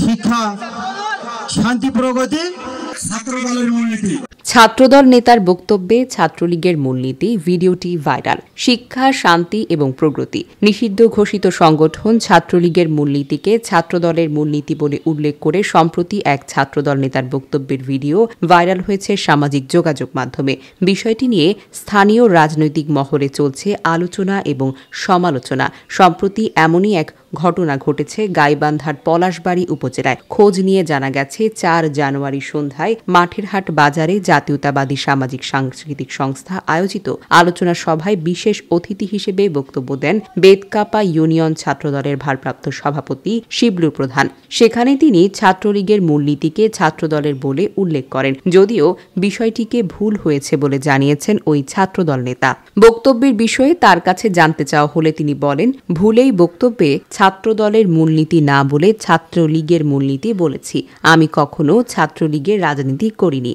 শিক্ষা, শান্তি, প্রগতি, ছাত্রদলের মূলনীতি। ছাত্রদল নেতার বক্তব্যে ছাত্রলীগের মূলনীতি ভিডিওটি ভাইরাল। শিক্ষা, শান্তি এবং প্রগতি। নিষিদ্ধ ঘোষিত সংগঠন ছাত্রলীগের মূলনীতিকে ছাত্রদলের মূলনীতি বলে উল্লেখ করে সম্প্রতি এক ছাত্রদল নেতার বক্তব্যের ভিডিও ভাইরাল হয়েছে সামাজিক যোগাযোগ মাধ্যমে। বিষয়টি নিয়ে স্থানীয় রাজনৈতিক মহলে চলছে আলোচনা এবং সমালোচনা। সম্প্রতি এমনই এক ঘটনা ঘটেছে গাইবান্ধার পলাশবাড়ী উপজেলায়। খোঁজ নিয়ে জানা গেছে ৪ জানুয়ারি সন্ধ্যায় মাঠেরহাট বাজারে জাতীয়তাবাদী সামাজিক সাংস্কৃতিক সংস্থা আয়োজিত আলোচনা সভায় বিশেষ অতিথি হিসেবে বক্তব্য দেন বেদকাপা ইউনিয়ন ছাত্রদলের ভারপ্রাপ্ত সভাপতি শিবলু প্রধান। সেখানে তিনি ছাত্রলীগের মূলনীতিকে ছাত্রদলের বলে উল্লেখ করেন, যদিও বিষয়টিকে ভুল হয়েছে বলে জানিয়েছেন ওই ছাত্রদল নেতা। বক্তব্যের বিষয়ে তার কাছে জানতে চাওয়া হলে তিনি বলেন, ভুলেই বক্তব্যে ছাত্রদলের মূলনীতি না বলে ছাত্রলীগের মূলনীতি বলেছি। আমি কখনো ছাত্রলীগের রাজনীতি করিনি।